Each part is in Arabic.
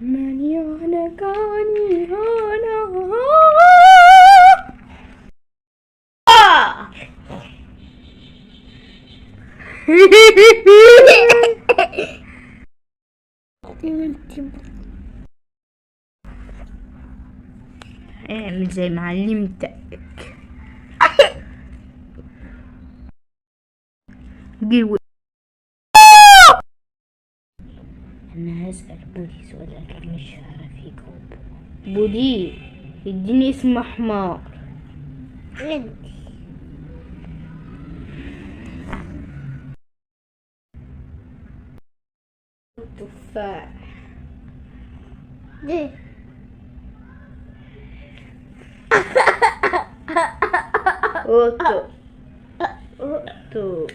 ماني أنا كاني أنا اعمل زي ما علمتك. جيوي. انا هسأل بودي سؤال مش هعرف يجاوب. بودي اديني اسم حمار. تفاح. دي قطة. قطة.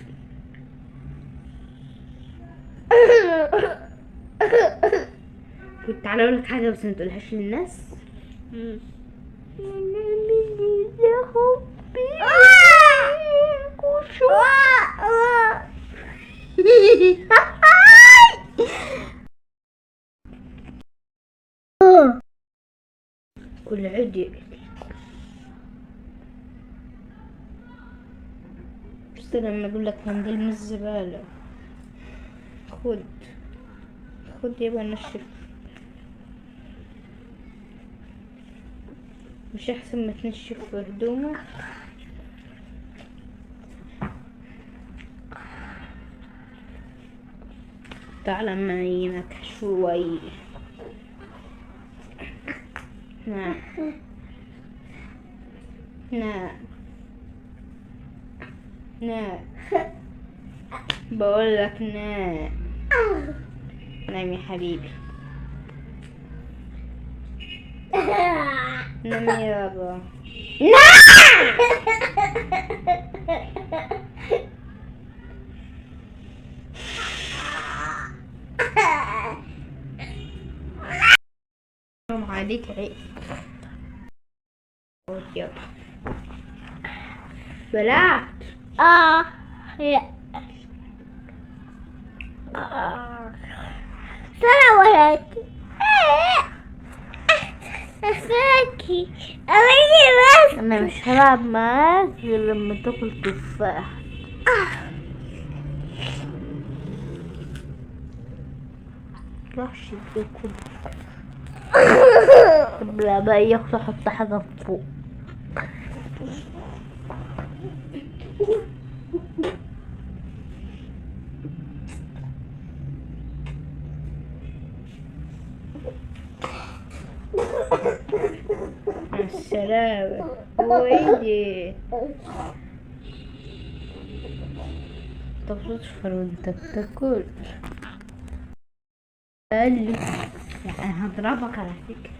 كنت تعالى اقول لك حاجة بس ما تقولهاش للناس. يا حبي كوشو. كل عدي بس لما اقول لك منديل من الزبالة. خد خد يبقى نشف. مش احسن ما تنشف في هدومك؟ تعال معينك شوي. نعم نعم نعم بقول لك نعم. نعم يا حبيبي. نعم يابا. نعم عليك عيب. خد يابا. بلعت. لا سلام عليكم. أفاكي أمني بس. انا مش هلعب معاك غير لما تاكل تفاح. وحش تاكل. طب لا بقى ياخد احط حاجة فوق. السلامة. ويدي طب تصفر وانت بتاكل. قال لي يعني هضربك على فكرة.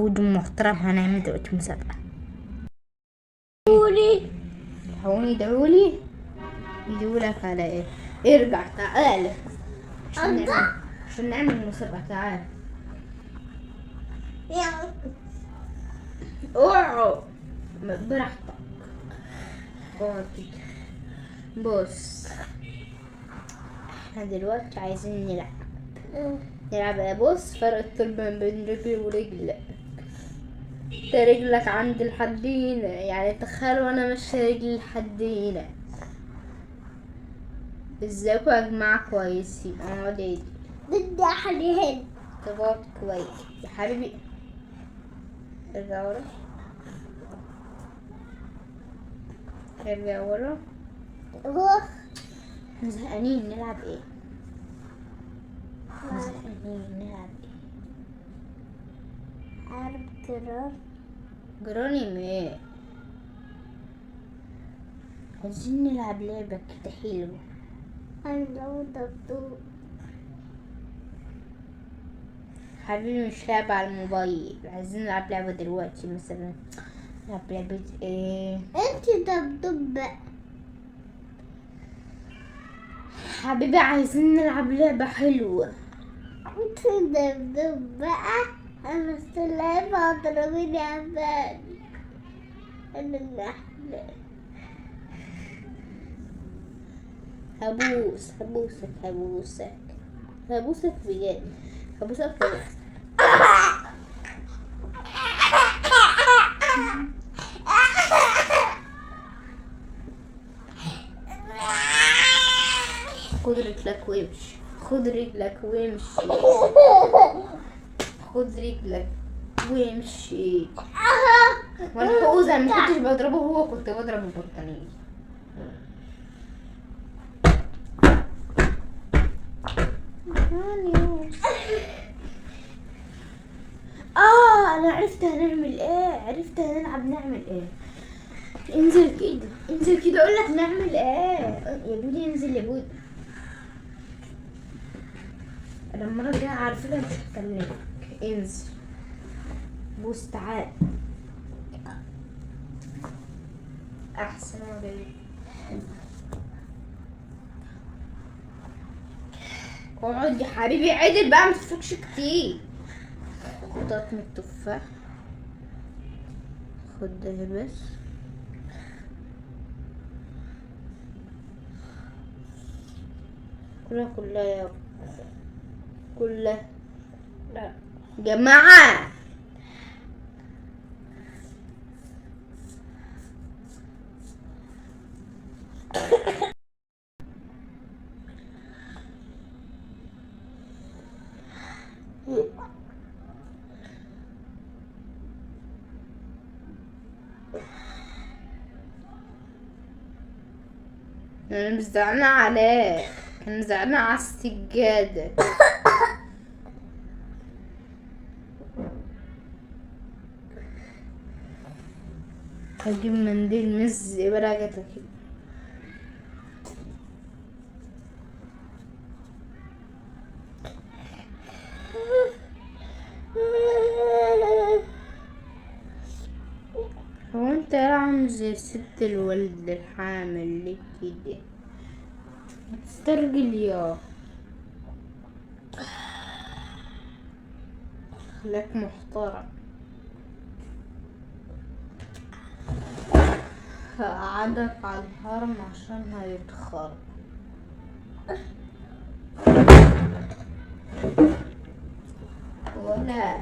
ود محترم هنعمل دلوقتي مسابقة. قولي هوني يدعولي يدعولك على ايه؟ ارجع تعالى عشان نعمل مسابقة. تعالى اوعوا براحتك. اقعد كده. بص احنا دلوقتي عايزين نلعب ايه؟ بص فرق الطول ما بين رجلي ورجلك. انت رجلك عند الحدين يعني تخيل وانا ماشية رجلي لحد هنا. ازيكم يا جماعة كويسين؟ اقعد ايدي ضد أحد هنا. تقعد كويس يا حبيبي. ارجع ورا. ارجع ورا. زهقانين نلعب ايه؟ زهقانين نلعب ايه؟ عارف كده جراني ايه؟ عايزين نلعب لعبة كده حلوة. أنا لو دبدوب حبيبي مش لعبة على الموبايل. عايزين نلعب لعبة دلوقتي مثلا. نلعب لعبة ايه؟ أنت دبدوب بقى. حبيبي عايزين نلعب لعبة حلوة. تدبدب بقى. أنا السلحفاة أضربني عبالي. أنا النحلة. هبوسك بجد. هبوسك خلاص. خد رجلك وامشي. خد رجلك وامشي. خد رجلك وامشي. وانا فوزة ما كنتش بضربه هو، كنت بضرب البرتقالين. انا عرفت هنعمل ايه. عرفت هنلعب نعمل ايه. انزل كده. انزل كده اقول لك نعمل ايه. يا بودي انزل يا بودي. انا المره الجايه عارفه مش هكلمك. انزل. بص تعال. احسن ولا اقعد يا حبيبي. عدل بقى، متفكش كتير. خد من التفاح. خد ده بس. كلها يا كلها. لا جماعة. انا مش زعلانة عليه. انا زعلانة على السجادة. هجيب منديل مز براجتك. هو انت عامل زي ست الولد الحامل ليه كده؟ تسترجل يا خليك محترم. هقعدك على الهرم عشان هيتخرب. ولا